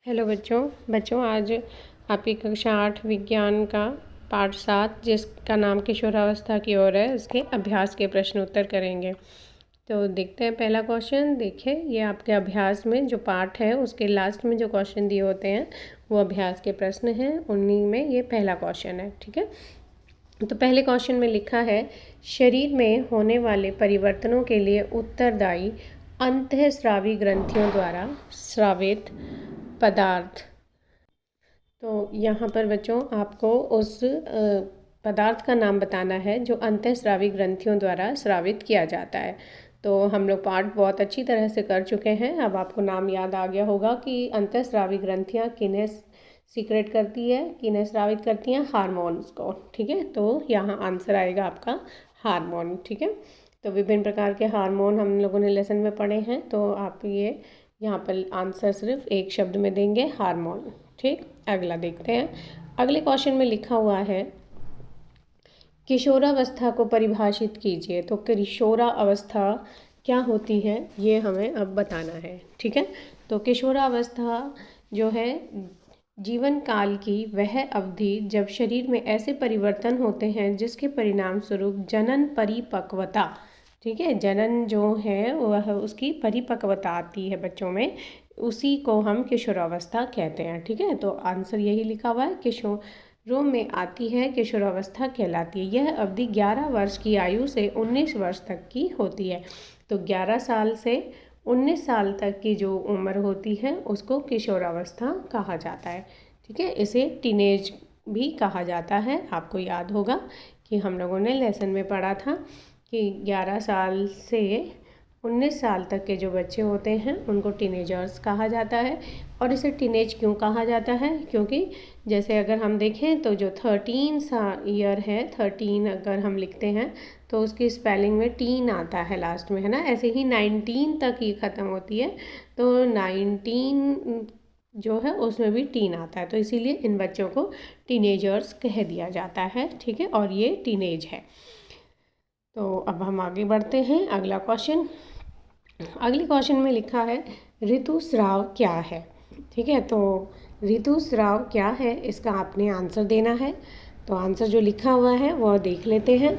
Hello बच्चों आज आपकी कक्षा 8 विज्ञान का पाठ 7 जिसका नाम किशोरावस्था की ओर है उसके अभ्यास के प्रश्न उत्तर करेंगे। तो देखते हैं पहला क्वेश्चन। देखिए ये आपके अभ्यास में जो पाठ है उसके लास्ट में जो क्वेश्चन दिए होते हैं वो अभ्यास के प्रश्न हैं, उन्हीं में ये पहला क्वेश्चन है। ठीक है, तो पहले क्वेश्चन में लिखा है शरीर में होने वाले परिवर्तनों के लिए उत्तरदायी अंतःस्रावी ग्रंथियों द्वारा स्रावित पदार्थ। तो यहाँ पर बच्चों आपको उस पदार्थ का नाम बताना है जो अंतःस्रावी ग्रंथियों द्वारा स्रावित किया जाता है। तो हम लोग पाठ बहुत अच्छी तरह से कर चुके हैं। अब आपको नाम याद आ गया होगा कि अंतःस्रावी ग्रंथियाँ किन्हें सीक्रेट करती है, किन्हें स्रावित करती हैं, हार्मोन्स को। ठीक है, तो यहाँ आंसर आएगा आपका हार्मोन। ठीक है, तो विभिन्न प्रकार के हार्मोन हम लोगों ने लेसन में पढ़े हैं, तो आप ये यहाँ पर आंसर सिर्फ एक शब्द में देंगे, हार्मोन। ठीक, अगला देखते हैं। अगले क्वेश्चन में लिखा हुआ है किशोरावस्था को परिभाषित कीजिए। तो किशोरावस्था क्या होती है ये हमें अब बताना है। ठीक है, तो किशोरावस्था जो है जीवन काल की वह अवधि जब शरीर में ऐसे परिवर्तन होते हैं जिसके परिणाम स्वरूप जनन परिपक्वता, ठीक है, जनन जो है वह उसकी परिपक्वता आती है बच्चों में, उसी को हम किशोरावस्था कहते हैं। ठीक है, तो आंसर यही लिखा हुआ है, किशोरों में आती है किशोरावस्था कहलाती है। यह अवधि 11 वर्ष की आयु से 19 वर्ष तक की होती है। तो 11 साल से 19 साल तक की जो उम्र होती है उसको किशोरावस्था कहा जाता है। ठीक है, इसे टीनेज भी कहा जाता है। आपको याद होगा कि हम लोगों ने लेसन में पढ़ा था कि 11 साल से 19 साल तक के जो बच्चे होते हैं उनको टीनेजर्स कहा जाता है। और इसे टीनेज क्यों कहा जाता है, क्योंकि जैसे अगर हम देखें तो जो 13 ईयर है, 13 अगर हम लिखते हैं तो उसकी स्पेलिंग में टीन आता है लास्ट में, है ना। ऐसे ही 19 तक ही ख़त्म होती है, तो 19 जो है उसमें भी टीन आता है, तो इसीलिए इन बच्चों को टीनेजर्स कह दिया जाता है। ठीक है, और ये टीनेज है। तो अब हम आगे बढ़ते हैं। अगला क्वेश्चन, अगले क्वेश्चन में लिखा है ऋतुस्राव क्या है। ठीक है, तो ऋतुस्राव क्या है इसका आपने आंसर देना है। तो आंसर जो लिखा हुआ है वह देख लेते हैं।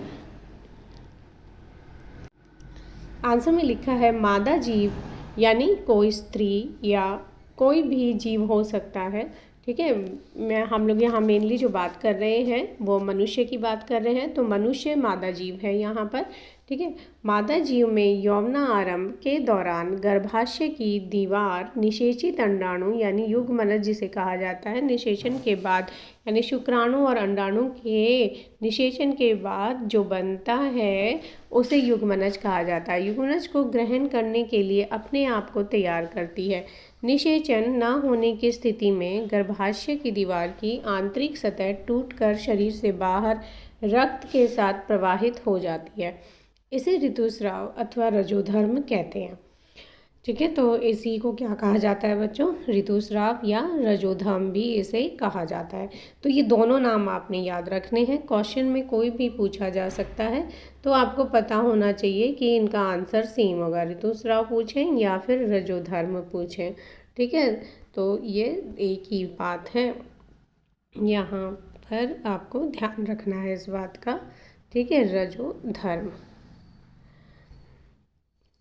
आंसर में लिखा है मादा जीव यानी कोई स्त्री या कोई भी जीव हो सकता है। ठीक है, हम लोग यहाँ मेनली जो बात कर रहे हैं वो मनुष्य की बात कर रहे हैं, तो मनुष्य मादा जीव है यहाँ पर। ठीक है, मादा जीव में यौवना आरंभ के दौरान गर्भाशय की दीवार निषेचित अंडाणु यानी युग्मनज जिसे कहा जाता है, निषेचन के बाद यानी शुक्राणु और अंडाणु के निषेचन के बाद जो बनता है उसे युग्मनज कहा जाता है। युग्मनज को ग्रहण करने के लिए अपने आप को तैयार करती है। निषेचन न होने की स्थिति में गर्भाशय की दीवार की आंतरिक सतह टूटकर शरीर से बाहर रक्त के साथ प्रवाहित हो जाती है। इसे ऋतुस्राव अथवा रजोधर्म कहते हैं। ठीक है, तो इसी को क्या कहा जाता है बच्चों, ऋतुस्राव या रजोधर्म भी इसे कहा जाता है। तो ये दोनों नाम आपने याद रखने हैं, क्वेश्चन में कोई भी पूछा जा सकता है, तो आपको पता होना चाहिए कि इनका आंसर सेम होगा, ऋतुस्राव पूछें या फिर रजोधर्म पूछें। ठीक है, तो ये एक ही बात है, यहाँ पर आपको ध्यान रखना है इस बात का। ठीक है, रजोधर्म।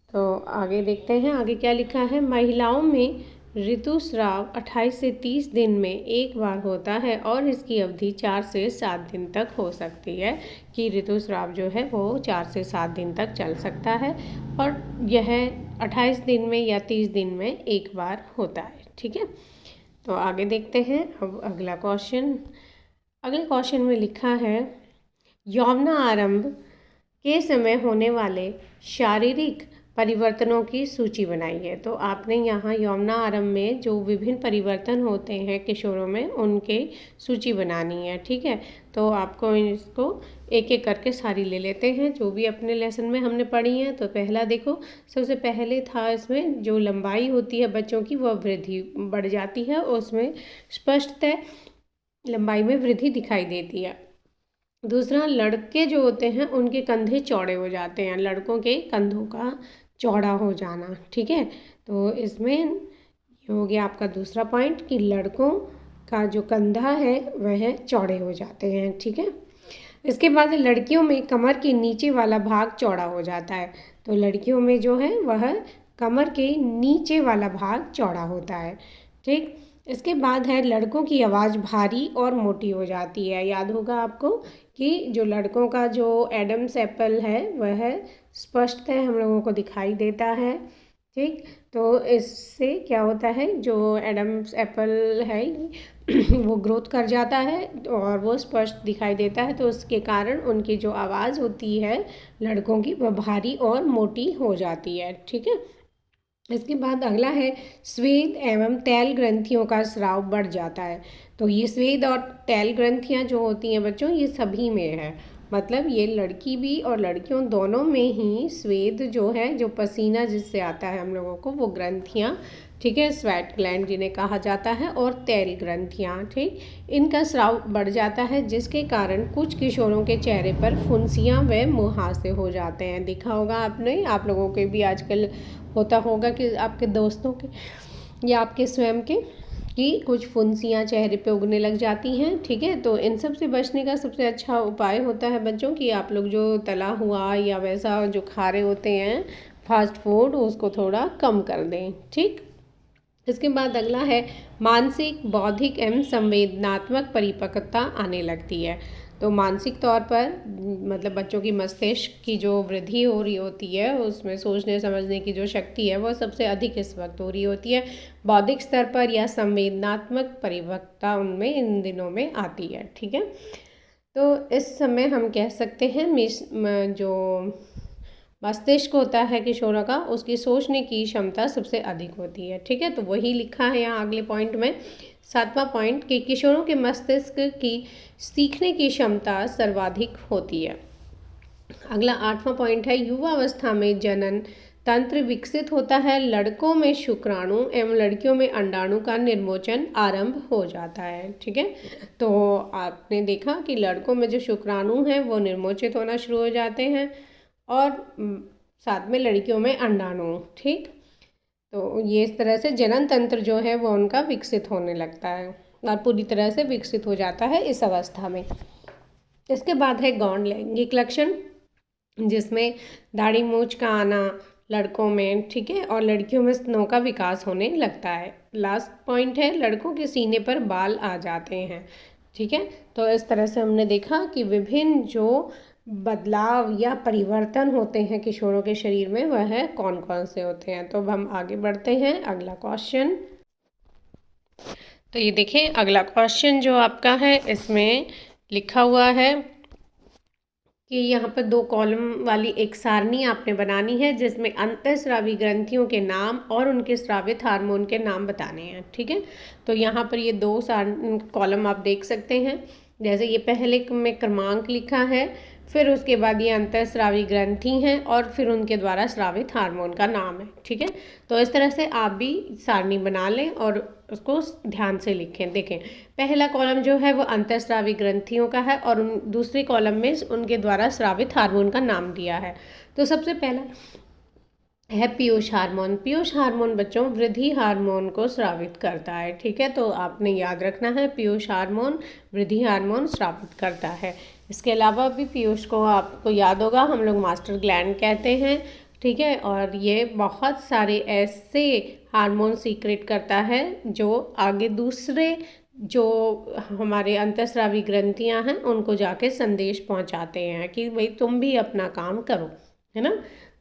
तो आगे देखते हैं, आगे क्या लिखा है। महिलाओं में ऋतुस्राव 28 से 30 दिन में एक बार होता है और इसकी अवधि 4 से 7 दिन तक हो सकती है, कि ऋतुस्राव जो है वो 4 से 7 दिन तक चल सकता है और यह 28 दिन में या 30 दिन में एक बार होता है। ठीक है, तो आगे देखते हैं अब अगला क्वेश्चन। अगले क्वेश्चन में लिखा है यौवना आरंभ के समय होने वाले शारीरिक परिवर्तनों की सूची बनाई है। तो आपने यहाँ यौवना आरंभ में जो विभिन्न परिवर्तन होते हैं किशोरों में उनके सूची बनानी है। ठीक है, तो आपको इसको एक एक करके सारी ले लेते हैं जो भी अपने लेसन में हमने पढ़ी हैं। तो पहला देखो, सबसे पहले था इसमें जो लंबाई होती है बच्चों की वह वृद्धि बढ़ जाती है, उसमें स्पष्टतः लंबाई में वृद्धि दिखाई देती है। दूसरा, लड़के जो होते हैं उनके कंधे चौड़े हो जाते हैं, लड़कों के कंधों का चौड़ा हो जाना। ठीक है, तो इसमें हो गया आपका दूसरा पॉइंट कि लड़कों का जो कंधा है वह चौड़े हो जाते हैं, ठीक है। इसके बाद लड़कियों में कमर के नीचे वाला भाग चौड़ा हो जाता है। तो लड़कियों में जो है वह कमर के नीचे वाला भाग चौड़ा होता है, ठीक। इसके बाद है लड़कों की आवाज़ भारी और मोटी हो जाती है। याद होगा आपको कि जो लड़कों का जो एडम्स एप्पल है वह स्पष्टतः हम लोगों को दिखाई देता है, ठीक। तो इससे क्या होता है, जो एडम्स एप्पल है वो ग्रोथ कर जाता है और वो स्पष्ट दिखाई देता है। तो उसके कारण उनकी जो आवाज़ होती है लड़कों की वह भारी और मोटी हो जाती है, ठीक है। इसके बाद अगला है स्वेद एवं तैल ग्रंथियों का स्राव बढ़ जाता है। तो ये स्वेद और तैल ग्रंथियाँ जो होती हैं बच्चों, ये सभी में है। मतलब ये लड़की भी और लड़कियों दोनों में ही स्वेद जो है, जो पसीना जिससे आता है हम लोगों को, वो ग्रंथियाँ, ठीक है, स्वेट ग्लैंड जिन्हें कहा जाता है, और तैल ग्रंथियाँ, ठीक, इनका स्राव बढ़ जाता है, जिसके कारण कुछ किशोरों के चेहरे पर फुंसियाँ व मुहासे हो जाते हैं। देखा होगा आपने, आप लोगों के भी आजकल होता होगा कि आपके दोस्तों के या आपके स्वयं के कि कुछ फुंसियाँ चेहरे पे उगने लग जाती हैं, ठीक है। तो इन सब से बचने का सबसे अच्छा उपाय होता है बच्चों कि आप लोग जो तला हुआ या वैसा जो खा रहे होते हैं फास्ट फूड, उसको थोड़ा कम कर दें, ठीक। इसके बाद अगला है मानसिक, बौद्धिक एवं संवेदनात्मक परिपक्वता आने लगती है। तो मानसिक तौर पर मतलब बच्चों की मस्तिष्क की जो वृद्धि हो रही होती है, उसमें सोचने समझने की जो शक्ति है वो सबसे अधिक इस वक्त हो रही होती है। बौद्धिक स्तर पर या संवेदनात्मक परिपक्वता उनमें इन दिनों में आती है, ठीक है। तो इस समय हम कह सकते हैं जो मस्तिष्क होता है किशोरों का, उसकी सोचने की क्षमता सबसे अधिक होती है, ठीक है। तो वही लिखा है यहाँ अगले पॉइंट में, 7वां पॉइंट, कि किशोरों के मस्तिष्क की सीखने की क्षमता सर्वाधिक होती है। अगला 8वां पॉइंट है युवावस्था में जनन तंत्र विकसित होता है। लड़कों में शुक्राणु एवं लड़कियों में अंडाणु का निर्मोचन आरंभ हो जाता है, ठीक है। तो आपने देखा कि लड़कों में जो शुक्राणु हैं वो निर्मोचित होना शुरू हो जाते हैं और साथ में लड़कियों में अंडाणु, ठीक। तो ये इस तरह से जनन तंत्र जो है वो उनका विकसित होने लगता है और पूरी तरह से विकसित हो जाता है इस अवस्था में। इसके बाद है गौण लैंगिक लक्षण, जिसमें दाढ़ी मूंछ का आना लड़कों में, ठीक है, और लड़कियों में स्तनों का विकास होने लगता है। लास्ट पॉइंट है लड़कों के सीने पर बाल आ जाते हैं, ठीक है। तो इस तरह से हमने देखा कि विभिन्न जो बदलाव या परिवर्तन होते हैं किशोरों के शरीर में वह कौन कौन से होते हैं। तो अब हम आगे बढ़ते हैं, अगला क्वेश्चन। तो ये देखें अगला क्वेश्चन जो आपका है, इसमें लिखा हुआ है कि यहाँ पर 2 कॉलम वाली एक सारणी आपने बनानी है, जिसमें अंतःस्रावी ग्रंथियों के नाम और उनके स्रावित हार्मोन के नाम बताने हैं, ठीक है। तो यहाँ पर ये 2 कॉलम आप देख सकते हैं। जैसे ये पहले में क्रमांक लिखा है, फिर उसके बाद ये अंतःस्रावी ग्रंथि हैं और फिर उनके द्वारा स्रावित हार्मोन का नाम है, ठीक है। तो इस तरह से आप भी सारणी बना लें और उसको ध्यान से लिखें। देखें पहला कॉलम जो है वो अंतःस्रावी ग्रंथियों का है और दूसरे कॉलम में उनके द्वारा स्रावित हार्मोन का नाम दिया है। तो सबसे पहला है पीयूष हार्मोन। पीयूष हार्मोन बच्चों वृद्धि हार्मोन को स्रावित करता है, ठीक है। तो आपने याद रखना है पीयूष हार्मोन वृद्धि हार्मोन स्रावित करता है। इसके अलावा भी पीयूष को आपको याद होगा हम लोग मास्टर ग्लैंड कहते हैं, ठीक है। और ये बहुत सारे ऐसे हार्मोन सीक्रेट करता है जो आगे दूसरे जो हमारे अंतःस्रावी ग्रंथियां हैं उनको जाके संदेश पहुंचाते हैं कि भाई तुम भी अपना काम करो, है ना।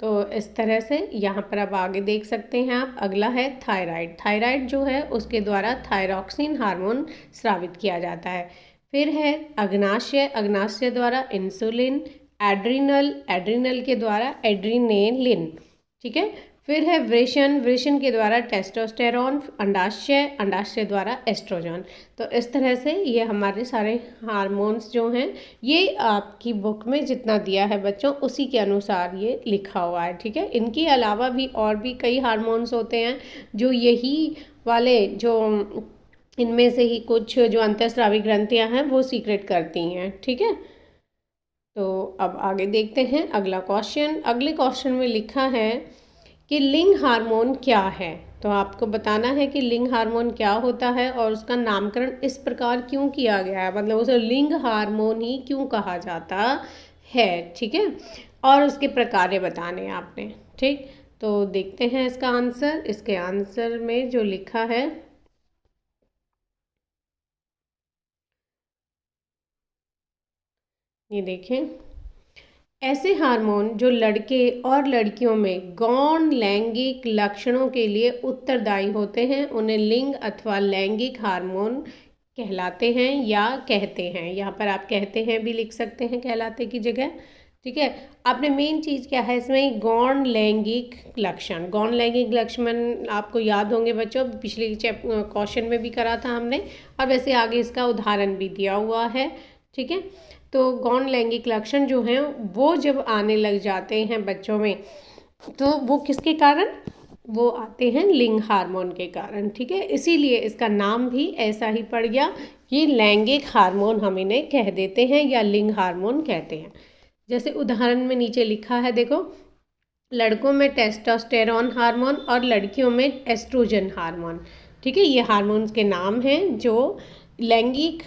तो इस तरह से यहाँ पर अब आगे देख सकते हैं आप। अगला है थायराइड। थायराइड जो है उसके द्वारा थायरॉक्सिन हार्मोन स्रावित किया जाता है। फिर है अग्नाशय। अग्नाशय द्वारा इंसुलिन। एड्रिनल। एड्रिनल के द्वारा एड्रीनेलिन, ठीक है। फिर है वृषण। वृषण के द्वारा टेस्टोस्टेरॉन। अंडाशय। अंडाशय द्वारा एस्ट्रोजन। तो इस तरह से ये हमारे सारे हार्मोन्स जो हैं ये आपकी बुक में जितना दिया है बच्चों उसी के अनुसार ये लिखा हुआ है, ठीक है। इनके अलावा भी और भी कई हार्मोन्स होते हैं जो यही वाले जो इनमें से ही कुछ जो अंतःस्रावी ग्रंथियां हैं वो सीक्रेट करती हैं, ठीक है। तो अब आगे देखते हैं अगला क्वेश्चन। अगले क्वेश्चन में लिखा है कि लिंग हार्मोन क्या है। तो आपको बताना है कि लिंग हार्मोन क्या होता है और उसका नामकरण इस प्रकार क्यों किया गया है, मतलब उसे लिंग हार्मोन ही क्यों कहा जाता है। ठीक है, और उसके प्रकार बताने हैं आपने। ठीक, तो देखते हैं इसका आंसर। इसके आंसर में जो लिखा है, ये देखें, ऐसे हार्मोन जो लड़के और लड़कियों में गौण लैंगिक लक्षणों के लिए उत्तरदायी होते हैं उन्हें लिंग अथवा लैंगिक हार्मोन कहलाते हैं या कहते हैं। यहाँ पर आप कहते हैं भी लिख सकते हैं कहलाते की जगह। ठीक है, आपने मेन चीज़ क्या है इसमें, गौण लैंगिक लक्षण। गौण लैंगिक लक्षण आपको याद होंगे बच्चों, पिछले क्वेश्चन में भी करा था हमने, और वैसे आगे इसका उदाहरण भी दिया हुआ है। ठीक है, तो गौण लैंगिक लक्षण जो हैं वो जब आने लग जाते हैं बच्चों में, तो वो किसके कारण, वो आते हैं लिंग हार्मोन के कारण। ठीक है, इसीलिए इसका नाम भी ऐसा ही पड़ गया कि लैंगिक हार्मोन हम इन्हें कह देते हैं या लिंग हार्मोन कहते हैं। जैसे उदाहरण में नीचे लिखा है देखो, लड़कों में टेस्टोस्टेरोन हार्मोन और लड़कियों में एस्ट्रोजन हार्मोन। ठीक है, ये हार्मोन्स के नाम हैं जो लैंगिक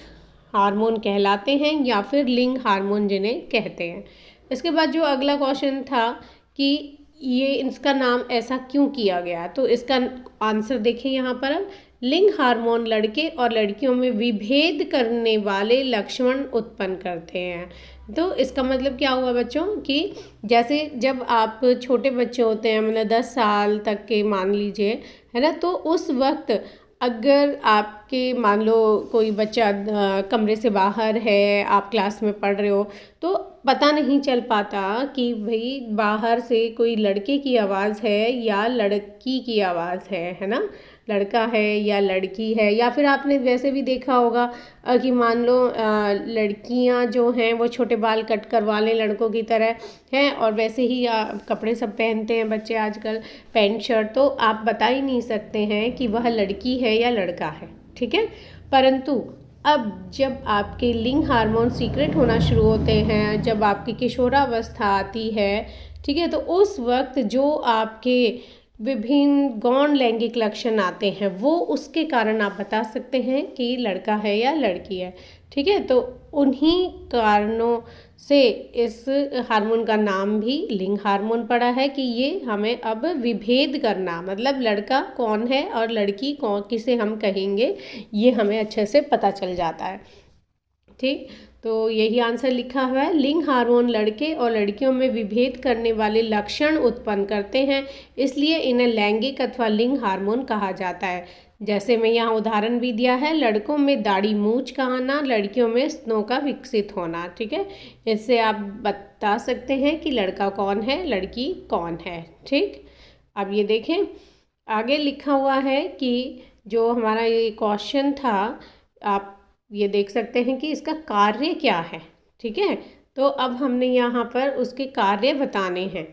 हार्मोन कहलाते हैं या फिर लिंग हार्मोन जिन्हें कहते हैं। इसके बाद जो अगला क्वेश्चन था कि ये इसका नाम ऐसा क्यों किया गया, तो इसका आंसर देखें यहाँ पर। अब लिंग हार्मोन लड़के और लड़कियों में विभेद करने वाले लक्षण उत्पन्न करते हैं। तो इसका मतलब क्या हुआ बच्चों कि जैसे जब आप छोटे बच्चे होते हैं, मतलब 10 साल तक के मान लीजिए, है ना, तो उस वक्त अगर आपके मान लो कोई बच्चा कमरे से बाहर है, आप क्लास में पढ़ रहे हो, तो पता नहीं चल पाता कि भाई बाहर से कोई लड़के की आवाज़ है या लड़की की आवाज़ है ना, लड़का है या लड़की है। या फिर आपने वैसे भी देखा होगा कि मान लो लड़कियां जो हैं वो छोटे बाल कट करवा लें लड़कों की तरह हैं, और वैसे ही कपड़े सब पहनते हैं बच्चे आजकल, पैंट शर्ट, तो आप बता ही नहीं सकते हैं कि वह लड़की है या लड़का है। ठीक है, परंतु अब जब आपके लिंग हार्मोन सीक्रेट होना शुरू होते हैं, जब आपकी किशोरावस्था आती है, ठीक है, तो उस वक्त जो आपके विभिन्न गौण लैंगिक लक्षण आते हैं वो उसके कारण आप बता सकते हैं कि लड़का है या लड़की है। ठीक है, तो उन्हीं कारणों से इस हार्मोन का नाम भी लिंग हार्मोन पड़ा है कि ये हमें अब विभेद करना, मतलब लड़का कौन है और लड़की कौन, किसे हम कहेंगे, ये हमें अच्छे से पता चल जाता है। ठीक, तो यही आंसर लिखा हुआ है, लिंग हार्मोन लड़के और लड़कियों में विभेद करने वाले लक्षण उत्पन्न करते हैं, इसलिए इन्हें लैंगिक अथवा लिंग हार्मोन कहा जाता है। जैसे मैं यहाँ उदाहरण भी दिया है, लड़कों में दाढ़ी मूंछ का आना, लड़कियों में स्तनों का विकसित होना। ठीक है, इससे आप बता सकते हैं कि लड़का कौन है, लड़की कौन है। ठीक, अब ये देखें आगे लिखा हुआ है कि जो हमारा ये क्वेश्चन था, आप ये देख सकते हैं कि इसका कार्य क्या है। ठीक है, तो अब हमने यहाँ पर उसके कार्य बताने हैं।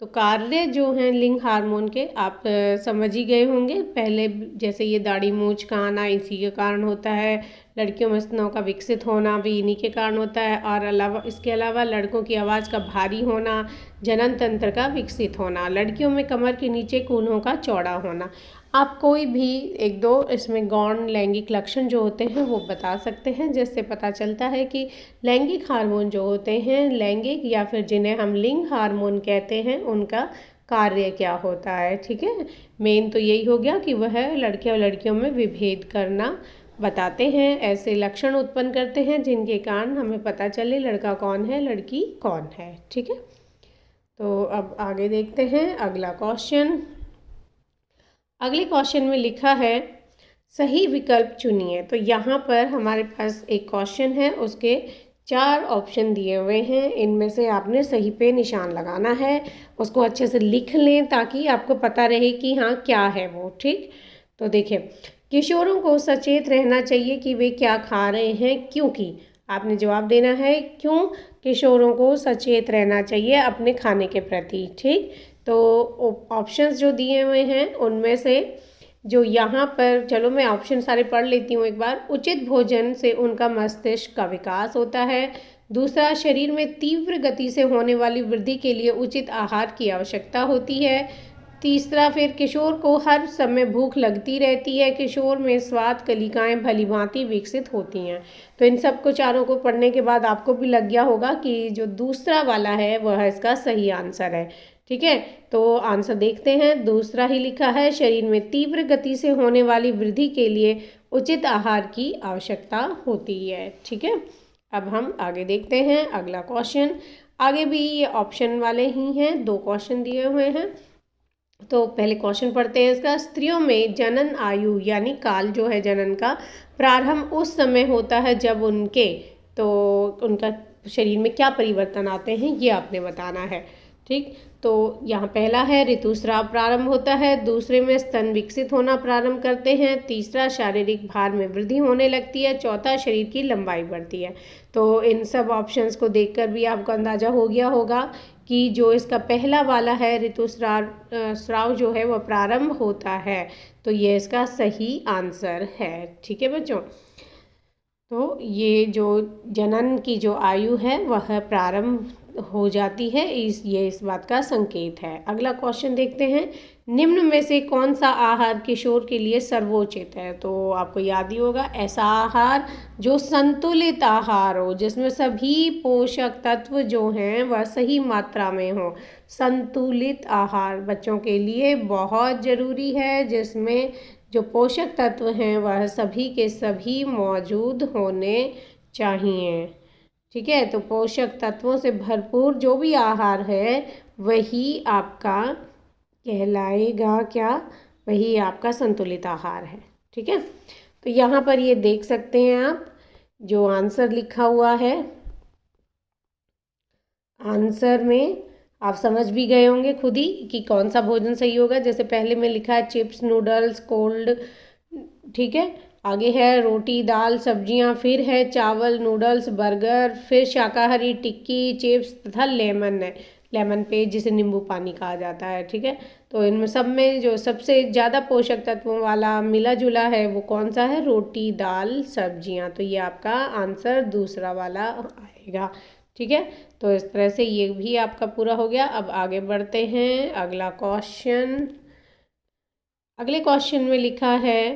तो कार्य जो हैं लिंग हार्मोन के आप समझ ही गए होंगे पहले, जैसे ये दाढ़ी मूंछ का आना इसी के कारण होता है, लड़कियों में स्तनों का विकसित होना भी इन्हीं के कारण होता है, और इसके अलावा लड़कों की आवाज़ का भारी होना, जनन तंत्र का विकसित होना, लड़कियों में कमर के नीचे कूल्हों का चौड़ा होना। आप कोई भी एक दो इसमें गौण लैंगिक लक्षण जो होते हैं वो बता सकते हैं, जिससे पता चलता है कि लैंगिक हार्मोन जो होते हैं, लैंगिक या फिर जिन्हें हम लिंग हार्मोन कहते हैं, उनका कार्य क्या होता है। ठीक है, मेन तो यही हो गया कि वह लड़के और लड़कियों में विभेद करना बताते हैं, ऐसे लक्षण उत्पन्न करते हैं जिनके कारण हमें पता चले लड़का कौन है, लड़की कौन है। ठीक है, तो अब आगे देखते हैं अगला क्वेश्चन। अगले क्वेश्चन में लिखा है सही विकल्प चुनिए। तो यहाँ पर हमारे पास एक क्वेश्चन है, उसके 4 ऑप्शन दिए हुए हैं, इनमें से आपने सही पे निशान लगाना है, उसको अच्छे से लिख लें ताकि आपको पता रहे कि हाँ क्या है वो। ठीक, तो देखिए, किशोरों को सचेत रहना चाहिए कि वे क्या खा रहे हैं, क्योंकि आपने जवाब देना है क्यों किशोरों को सचेत रहना चाहिए अपने खाने के प्रति। ठीक, तो ऑप्शंस जो दिए हुए हैं उनमें से जो यहाँ पर, चलो मैं ऑप्शन सारे पढ़ लेती हूँ एक बार। उचित भोजन से उनका मस्तिष्क का विकास होता है। दूसरा, शरीर में तीव्र गति से होने वाली वृद्धि के लिए उचित आहार की आवश्यकता होती है। तीसरा फिर किशोर को हर समय भूख लगती रहती है, किशोर में स्वाद कलिकाएँ भलीभांति विकसित होती हैं। तो इन सबको चारों को पढ़ने के बाद आपको भी लग गया होगा कि जो दूसरा वाला है वह इसका सही आंसर है। ठीक है, तो आंसर देखते हैं। दूसरा ही लिखा है, शरीर में तीव्र गति से होने वाली वृद्धि के लिए उचित आहार की आवश्यकता होती है। ठीक है, अब हम आगे देखते हैं अगला क्वेश्चन। आगे भी ये ऑप्शन वाले ही हैं, 2 क्वेश्चन दिए हुए हैं। तो पहले क्वेश्चन पढ़ते हैं इसका। स्त्रियों में जनन आयु यानी काल जो है जनन का प्रारंभ उस समय होता है जब उनका शरीर में क्या परिवर्तन आते हैं, ये आपने बताना है। ठीक, तो यहाँ पहला है ऋतुस्राव प्रारंभ होता है, दूसरे में स्तन विकसित होना प्रारंभ करते हैं, तीसरा शारीरिक भार में वृद्धि होने लगती है, चौथा शरीर की लंबाई बढ़ती है। तो इन सब ऑप्शंस को देखकर भी आपको अंदाजा हो गया होगा कि जो इसका पहला वाला है ऋतुस्राव जो है वह प्रारंभ होता है, तो ये इसका सही आंसर है। ठीक है बच्चों, तो ये जो जनन की जो आयु है वह प्रारंभ हो जाती है, ये इस बात का संकेत है। अगला क्वेश्चन देखते हैं। निम्न में से कौन सा आहार किशोर के लिए सर्वोचित है? तो आपको याद ही होगा, ऐसा आहार जो संतुलित आहार हो, जिसमें सभी पोषक तत्व जो हैं वह सही मात्रा में हो। संतुलित आहार बच्चों के लिए बहुत ज़रूरी है, जिसमें जो पोषक तत्व हैं वह सभी के सभी मौजूद होने चाहिए। ठीक है, तो पोषक तत्वों से भरपूर जो भी आहार है वही आपका कहलाएगा क्या? वही आपका संतुलित आहार है। ठीक है, तो यहाँ पर ये देख सकते हैं आप जो आंसर लिखा हुआ है, आंसर में आप समझ भी गए होंगे खुद ही कि कौन सा भोजन सही होगा। जैसे पहले में लिखा है चिप्स, नूडल्स, कोल्ड, ठीक है, आगे है रोटी, दाल, सब्जियां, फिर है चावल, नूडल्स, बर्गर, फिर शाकाहारी टिक्की, चिप्स तथा लेमन है, लेमन पेस्ट जिसे नींबू पानी कहा जाता है। ठीक है, तो इनमें सब में जो सबसे ज़्यादा पोषक तत्वों वाला मिला जुला है वो कौन सा है? रोटी, दाल, सब्जियां। तो ये आपका आंसर दूसरा वाला आएगा। ठीक है, तो इस तरह से ये भी आपका पूरा हो गया। अब आगे बढ़ते हैं अगला क्वेश्चन। अगले क्वेश्चन में लिखा है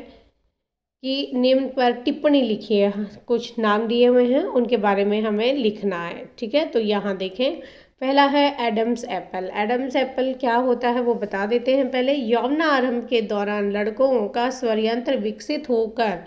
कि निम्न पर टिप्पणी लिखिए, कुछ नाम दिए हुए हैं उनके बारे में हमें लिखना है। ठीक है, तो यहाँ देखें, पहला है एडम्स एप्पल। एडम्स एप्पल क्या होता है वो बता देते हैं पहले। यौवनारंभ के दौरान लड़कों का स्वरयंत्र विकसित होकर,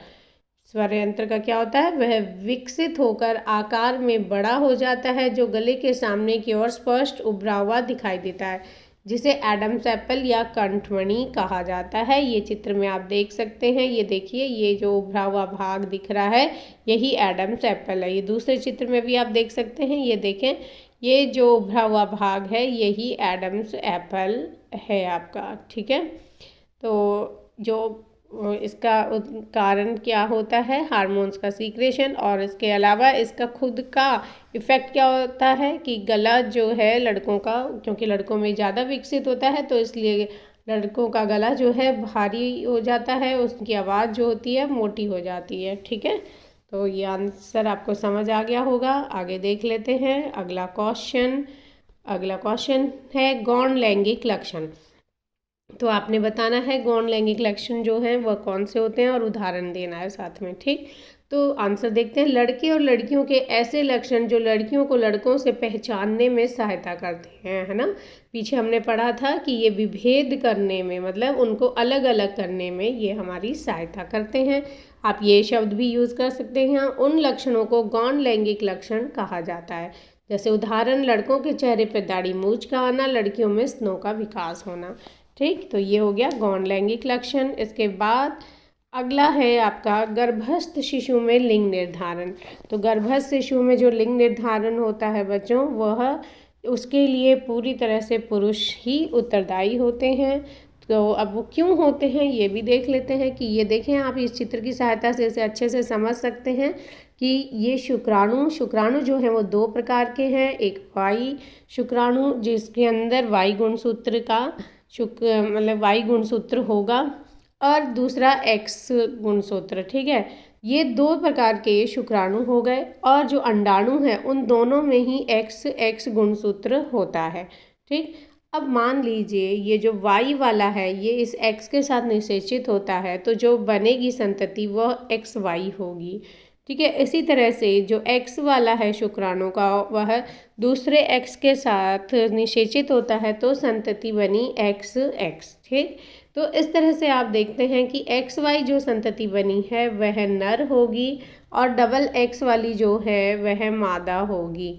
स्वरयंत्र का क्या होता है? वह विकसित होकर आकार में बड़ा हो जाता है, जो गले के सामने की ओर स्पष्ट उभरा हुआ दिखाई देता है, जिसे एडम्स एप्पल या कंठमणि कहा जाता है। ये चित्र में आप देख सकते हैं, ये देखिए, ये जो उभरा हुआ भाग दिख रहा है यही एडम्स एप्पल है। ये दूसरे चित्र में भी आप देख सकते हैं, ये देखें, ये जो उभरा हुआ भाग है यही एडम्स एप्पल है आपका। ठीक है, तो जो इसका कारण क्या होता है? हार्मोन्स का सीक्रेशन, और इसके अलावा इसका खुद का इफ़ेक्ट क्या होता है कि गला जो है लड़कों का, क्योंकि लड़कों में ज़्यादा विकसित होता है तो इसलिए लड़कों का गला जो है भारी हो जाता है, उसकी आवाज़ जो होती है मोटी हो जाती है। ठीक है, तो ये आंसर आपको समझ आ गया होगा। आगे देख लेते हैं अगला क्वेश्चन। अगला क्वेश्चन है गौण लैंगिक लक्षण। तो आपने बताना है गौण लैंगिक लक्षण जो हैं वह कौन से होते हैं और उदाहरण देना है साथ में। ठीक, तो आंसर देखते हैं। लड़के और लड़कियों के ऐसे लक्षण जो लड़कियों को लड़कों से पहचानने में सहायता करते हैं, है ना। पीछे हमने पढ़ा था कि ये विभेद करने में, मतलब उनको अलग अलग करने में ये हमारी सहायता करते हैं। आप ये शब्द भी यूज़ कर सकते हैं। उन लक्षणों को गौण लैंगिक लक्षण कहा जाता है। जैसे उदाहरण, लड़कों के चेहरे पर दाढ़ी मूंछ का आना, लड़कियों में स्तनों का विकास होना। ठीक, तो ये हो गया गौण लैंगिक लक्षण। इसके बाद अगला है आपका गर्भस्थ शिशु में लिंग निर्धारण। तो गर्भस्थ शिशु में जो लिंग निर्धारण होता है बच्चों, वह उसके लिए पूरी तरह से पुरुष ही उत्तरदायी होते हैं। तो अब वो क्यों होते हैं ये भी देख लेते हैं। कि ये देखें, आप इस चित्र की सहायता से इसे अच्छे से समझ सकते हैं कि ये शुक्राणु जो हैं वो 2 प्रकार के हैं। एक वाई शुक्राणु जिसके अंदर वाई गुणसूत्र का मतलब वाई गुणसूत्र होगा, और दूसरा एक्स गुणसूत्र। ठीक है, ये 2 प्रकार के शुक्राणु हो गए, और जो अंडाणु है उन दोनों में ही एक्स गुणसूत्र होता है। ठीक, अब मान लीजिए ये जो y वाला है ये इस x के साथ निषेचित होता है, तो जो बनेगी संतति वह XY होगी। ठीक है, इसी तरह से जो x वाला है शुक्राणु का वह दूसरे x के साथ निषेचित होता है, तो संतति बनी XX। ठीक, तो इस तरह से आप देखते हैं कि XY जो संतति बनी है वह नर होगी और डबल X वाली जो है वह मादा होगी।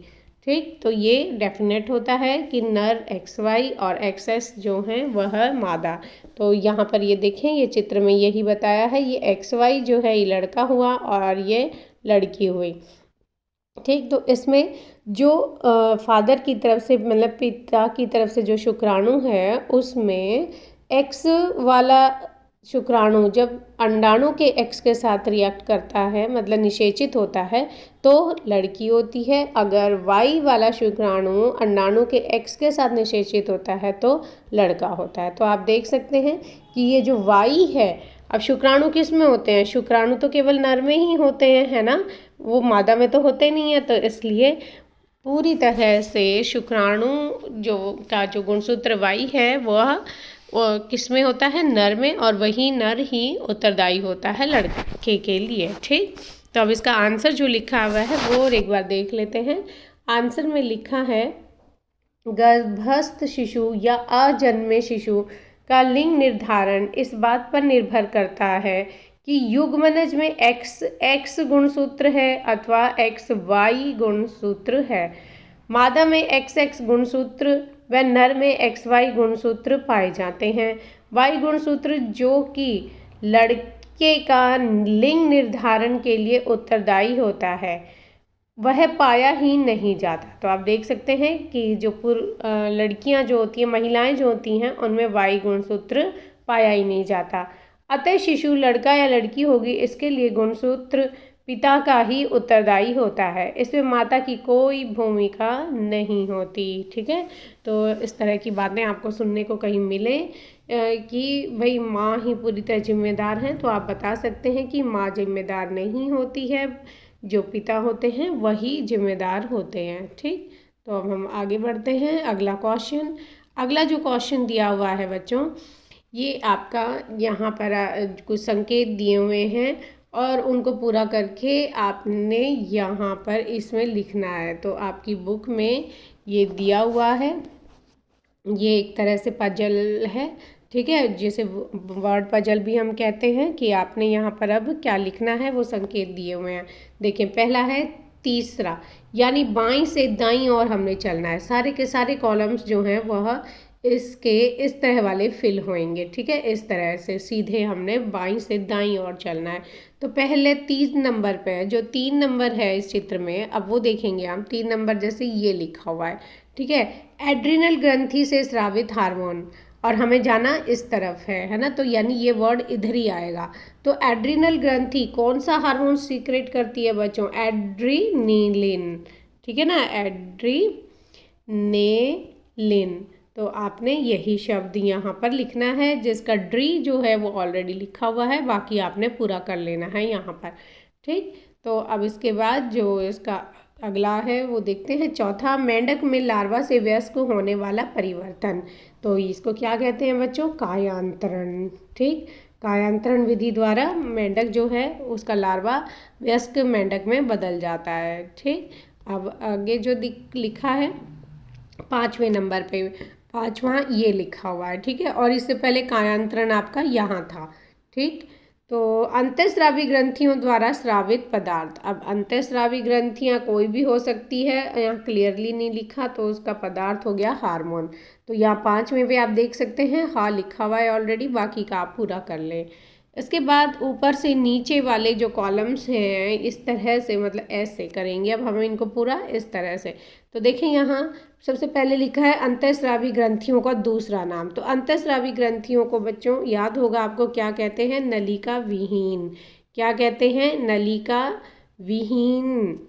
ठीक, तो ये डेफिनेट होता है कि नर XY और XS जो हैं वह मादा। तो यहाँ पर ये देखें, ये चित्र में यही बताया है, ये XY जो है ये लड़का हुआ और ये लड़की हुई। ठीक, तो इसमें जो फादर की तरफ से मतलब पिता की तरफ से जो शुक्राणु है उसमें X वाला शुक्राणु जब अंडाणु के X के साथ रिएक्ट करता है, मतलब निषेचित होता है, तो लड़की होती है। अगर Y वाला शुक्राणु अंडाणु के X के साथ निषेचित होता है तो लड़का होता है। तो आप देख सकते हैं कि ये जो Y है, अब शुक्राणु किस में होते हैं? शुक्राणु तो केवल नर में ही होते हैं, है ना, वो मादा में तो होते नहीं है। तो इसलिए पूरी तरह से शुक्राणु जो गुणसूत्र Y है वह किस में होता है? नर में, और वही नर ही उत्तरदायी होता है लड़के के लिए। ठीक, तो अब इसका आंसर जो लिखा हुआ है वो और एक बार देख लेते हैं। आंसर में लिखा है गर्भस्थ शिशु या अजन्मे शिशु का लिंग निर्धारण इस बात पर निर्भर करता है कि युग्मनज में XX गुणसूत्र है अथवा XY गुणसूत्र है। मादा में XX गुणसूत्र व नर में XY गुणसूत्र पाए जाते हैं। Y गुणसूत्र जो कि लड़के का लिंग निर्धारण के लिए उत्तरदायी होता है वह पाया ही नहीं जाता। तो आप देख सकते हैं कि जो लड़कियां जो होती हैं, महिलाएं जो होती हैं, उनमें Y गुणसूत्र पाया ही नहीं जाता। अतः शिशु लड़का या लड़की होगी, इसके लिए गुणसूत्र पिता का ही उत्तरदायी होता है, इसमें माता की कोई भूमिका नहीं होती। ठीक है, तो इस तरह की बातें आपको सुनने को कहीं मिले कि भाई माँ ही पूरी तरह जिम्मेदार हैं, तो आप बता सकते हैं कि माँ जिम्मेदार नहीं होती है, जो पिता होते हैं वही जिम्मेदार होते हैं। ठीक, तो अब हम आगे बढ़ते हैं। अगला क्वेश्चन, अगला जो क्वेश्चन दिया हुआ है बच्चों, ये आपका यहाँ पर कुछ संकेत दिए हुए हैं और उनको पूरा करके आपने यहाँ पर इसमें लिखना है। तो आपकी बुक में ये दिया हुआ है, ये एक तरह से पजल है। ठीक है, जैसे वर्ड पजल भी हम कहते हैं कि आपने यहाँ पर अब क्या लिखना है वो संकेत दिए हुए हैं। देखिए, पहला है तीसरा, यानी बाईं से दाईं ओर हमने चलना है। सारे के सारे कॉलम्स जो हैं वह इसके इस तरह वाले फिल होंगे। ठीक है, इस तरह से सीधे हमने बाईं से दाईं ओर चलना है। तो पहले 3 नंबर पे जो 3 नंबर है इस चित्र में, अब वो देखेंगे हम। 3 नंबर जैसे ये लिखा हुआ है। ठीक है, एड्रिनल ग्रंथि से स्रावित हार्मोन, और हमें जाना इस तरफ है ना, तो यानी ये वर्ड इधर ही आएगा। तो एड्रिनल ग्रंथि कौन सा हार्मोन सीक्रेट करती है बच्चों? एड्रीनेलिन। ठीक है ना, एड्रीनेलिन। तो आपने यही शब्द यहाँ पर लिखना है, जिसका ड्री जो है वो ऑलरेडी लिखा हुआ है, बाकी आपने पूरा कर लेना है यहाँ पर। ठीक, तो अब इसके बाद जो इसका अगला है वो देखते हैं। चौथा, मेंढक में लार्वा से वयस्क होने वाला परिवर्तन, तो इसको क्या कहते हैं बच्चों? कायांतरण। ठीक, कायांतरण विधि द्वारा मेंढक जो है उसका लार्वा वयस्क मेंढक में बदल जाता है। ठीक, अब आगे जो लिखा है 5वें नंबर पे, 5वां ये लिखा हुआ है। ठीक है, और इससे पहले कायांतरण आपका यहाँ था। ठीक, तो अंतःस्रावी ग्रंथियों द्वारा स्रावित पदार्थ। अब अंतःस्रावी ग्रंथियाँ कोई भी हो सकती है, यहाँ क्लियरली नहीं लिखा, तो उसका पदार्थ हो गया हार्मोन। तो यहाँ 5वें पे आप देख सकते हैं हाँ लिखा हुआ है ऑलरेडी, बाकी का आप पूरा कर लें। इसके बाद ऊपर से नीचे वाले जो कॉलम्स हैं इस तरह से, मतलब ऐसे करेंगे अब हम इनको पूरा इस तरह से। तो देखें यहाँ सबसे पहले लिखा है अंतःस्रावी ग्रंथियों का दूसरा नाम। तो अंतःस्रावी ग्रंथियों को बच्चों याद होगा आपको क्या कहते हैं? नलिका विहीन। क्या कहते हैं? नलिका विहीन।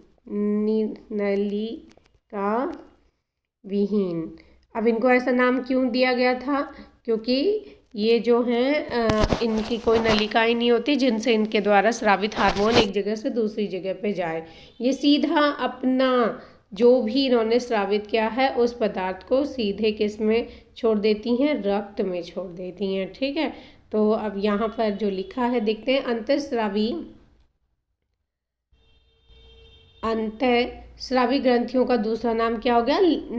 नलिका विहीन। अब इनको ऐसा नाम क्यों दिया गया था? क्योंकि ये जो हैं इनकी कोई नलिकाएं नहीं होती जिनसे इनके द्वारा स्रावित हार्मोन एक जगह से दूसरी जगह पे जाए। ये सीधा अपना जो भी इन्होंने स्रावित किया है उस पदार्थ को सीधे किस में छोड़ देती हैं, रक्त में छोड़ देती हैं। ठीक है, तो अब यहाँ पर जो लिखा है देखते हैं, अंतःस्रावी ग्रंथियों का दूसरा नाम क्या हो गया,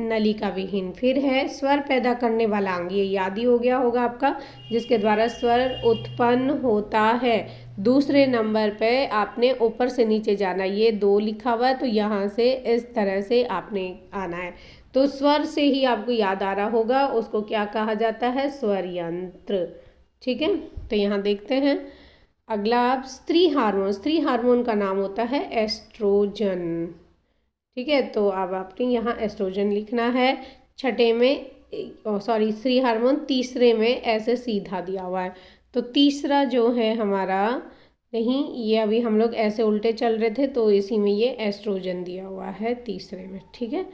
नलिका विहीन। फिर है स्वर पैदा करने वाला अंग, ये याद ही हो गया होगा आपका, जिसके द्वारा स्वर उत्पन्न होता है। दूसरे नंबर पे आपने ऊपर से नीचे जाना, ये 2 लिखा हुआ है तो यहाँ से इस तरह से आपने आना है। तो स्वर से ही आपको याद आ रहा होगा, उसको क्या कहा जाता है, स्वर यंत्र। ठीक है, तो यहाँ देखते हैं अगला, आप स्त्री हार्मोन का नाम होता है एस्ट्रोजन। ठीक है, तो अब आपने यहाँ एस्ट्रोजन लिखना है। छठे में स्त्री हार्मोन तीसरे में ऐसे सीधा दिया हुआ है, तो तीसरा जो है हमारा, नहीं ये अभी हम लोग ऐसे उल्टे चल रहे थे तो इसी में ये एस्ट्रोजन दिया हुआ है तीसरे में। ठीक है,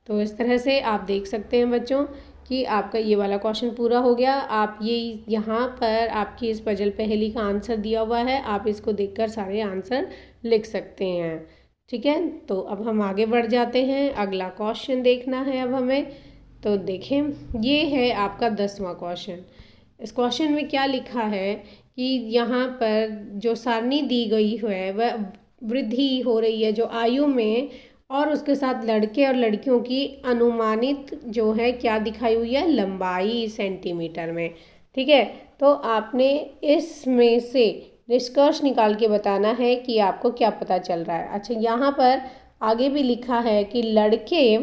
तो इस तरह से आप देख सकते हैं बच्चों कि आपका ये वाला क्वेश्चन पूरा हो गया। आप ये यहाँ पर आपकी इस पजल पहेली का आंसर दिया हुआ है, आप इसको देखकर सारे आंसर लिख सकते हैं। ठीक है, तो अब हम आगे बढ़ जाते हैं, अगला क्वेश्चन देखना है अब हमें। तो देखें, ये है आपका 10वां क्वेश्चन। इस क्वेश्चन में क्या लिखा है कि यहाँ पर जो सारणी दी गई है वह वृद्धि हो रही है जो आयु में, और उसके साथ लड़के और लड़कियों की अनुमानित जो है क्या दिखाई हुई है, लंबाई सेंटीमीटर में। ठीक है, तो आपने इसमें से निष्कर्ष निकाल के बताना है कि आपको क्या पता चल रहा है। अच्छा, यहाँ पर आगे भी लिखा है कि लड़के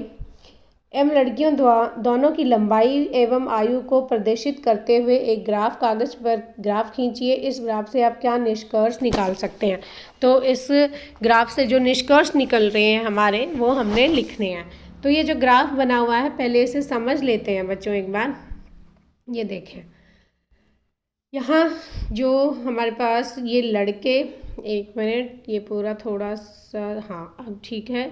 एवं लड़कियों दोनों की लंबाई एवं आयु को प्रदर्शित करते हुए एक ग्राफ, कागज पर ग्राफ खींचिए। इस ग्राफ से आप क्या निष्कर्ष निकाल सकते हैं, तो इस ग्राफ से जो निष्कर्ष निकल रहे हैं हमारे, वो हमने लिखने हैं। तो ये जो ग्राफ बना हुआ है पहले इसे समझ लेते हैं बच्चों एक बार। ये देखें, यहाँ जो हमारे पास ये लड़के, 1 मिनट, ये पूरा थोड़ा सा, हाँ अब ठीक है,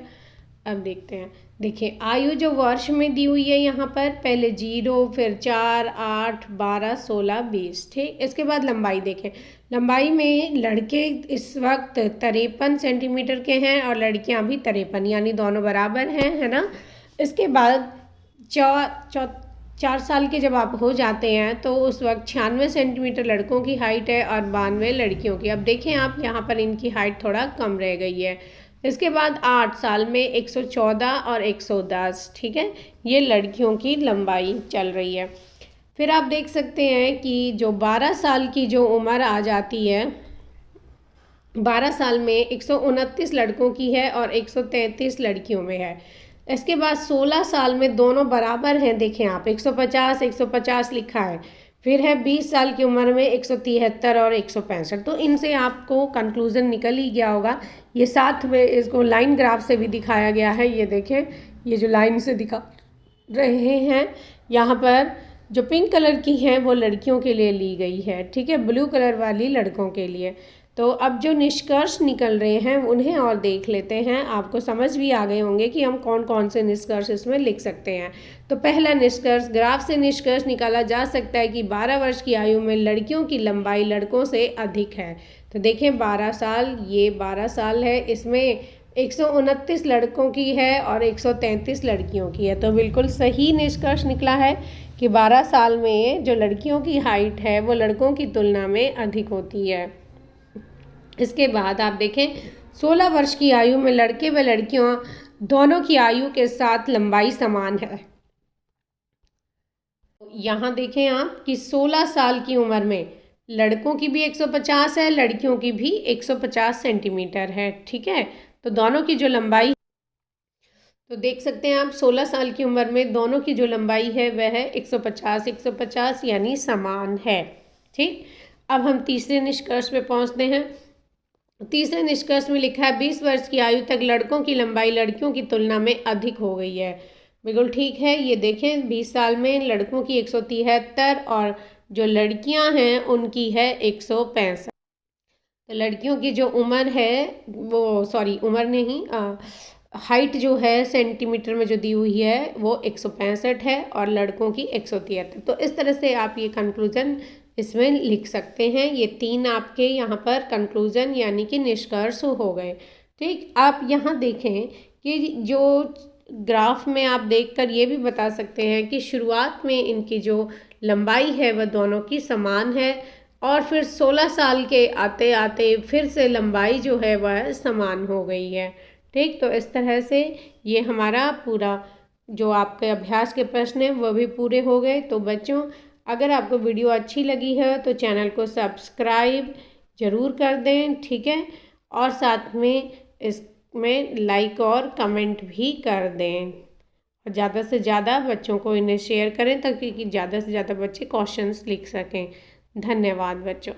अब देखते हैं। देखिए, आयु जो वर्ष में दी हुई है यहाँ पर, पहले 0, फिर 4, 8, 12, 16, 20। ठीक, इसके बाद लंबाई देखें। लंबाई में लड़के इस वक्त 53 सेंटीमीटर के हैं और लड़कियाँ भी 53, यानी दोनों बराबर हैं, है ना। इसके बाद 4 साल के जब आप हो जाते हैं तो उस वक्त 96 सेंटीमीटर लड़कों की हाइट है और 92 लड़कियों की। अब देखें आप, यहाँ पर इनकी हाइट थोड़ा कम रह गई है। इसके बाद 8 साल में 114 और 110, ठीक है, ये लड़कियों की लंबाई चल रही है। फिर आप देख सकते हैं कि जो 12 साल की जो उम्र आ जाती है, 12 साल में 129 लड़कों की है और 133 लड़कियों में है। इसके बाद 16 साल में दोनों बराबर हैं, देखें आप, 150 150 लिखा है। फिर है 20 साल की उम्र में 173 और 165। तो इनसे आपको कंक्लूज़न निकल ही गया होगा। ये साथ में इसको लाइन ग्राफ से भी दिखाया गया है, ये देखें, ये जो लाइन से दिखा रहे हैं, यहाँ पर जो पिंक कलर की हैं वो लड़कियों के लिए ली गई है, ठीक है, ब्लू कलर वाली लड़कों के लिए। तो अब जो निष्कर्ष निकल रहे हैं उन्हें और देख लेते हैं। आपको समझ भी आ गए होंगे कि हम कौन कौन से निष्कर्ष इसमें लिख सकते हैं। तो पहला निष्कर्ष, ग्राफ से निष्कर्ष निकाला जा सकता है कि 12 वर्ष की आयु में लड़कियों की लंबाई लड़कों से अधिक है। तो देखें 12 साल, ये 12 साल है, इसमें 129 लड़कों की है और 133 लड़कियों की है। तो बिल्कुल सही निष्कर्ष निकला है कि 12 साल में जो लड़कियों की हाइट है वो लड़कों की तुलना में अधिक होती है। इसके बाद आप देखें 16 वर्ष की आयु में लड़के व लड़कियों दोनों की आयु के साथ लंबाई समान है। यहाँ देखें आप कि 16 साल की उम्र में लड़कों की भी 150 है, लड़कियों की भी 150 सेंटीमीटर है, ठीक है। तो दोनों की जो लंबाई, तो देख सकते हैं आप 16 साल की उम्र में दोनों की जो लंबाई है वह है 150 150, यानी समान है, ठीक। अब हम तीसरे निष्कर्ष पे पहुँचते हैं। तीसरे निष्कर्ष में लिखा है 20 वर्ष की आयु तक लड़कों की लंबाई लड़कियों की तुलना में अधिक हो गई है। बिल्कुल ठीक है, ये देखें 20 साल में लड़कों की 173 और जो लड़कियां हैं उनकी है 165। तो लड़कियों की जो उम्र है वो, सॉरी उम्र नहीं, हाइट जो है सेंटीमीटर में जो दी हुई है वो 165 है और लड़कों की 173। तो इस तरह से आप ये कंक्लूजन इसमें लिख सकते हैं। ये 3 आपके यहाँ पर कंक्लूजन यानी कि निष्कर्ष हो गए, ठीक। आप यहाँ देखें कि जो ग्राफ में आप देखकर ये भी बता सकते हैं कि शुरुआत में इनकी जो लंबाई है वह दोनों की समान है और फिर 16 साल के आते आते फिर से लंबाई जो है वह समान हो गई है। ठीक, तो इस तरह से ये हमारा पूरा जो आपके अभ्यास के प्रश्न हैं वह भी पूरे हो गए। तो बच्चों, अगर आपको वीडियो अच्छी लगी है तो चैनल को सब्सक्राइब ज़रूर कर दें, ठीक है, और साथ में इसमें लाइक और कमेंट भी कर दें और ज़्यादा से ज़्यादा बच्चों को इन्हें शेयर करें ताकि ज़्यादा से ज़्यादा बच्चे क्वेश्चंस लिख सकें। धन्यवाद बच्चों।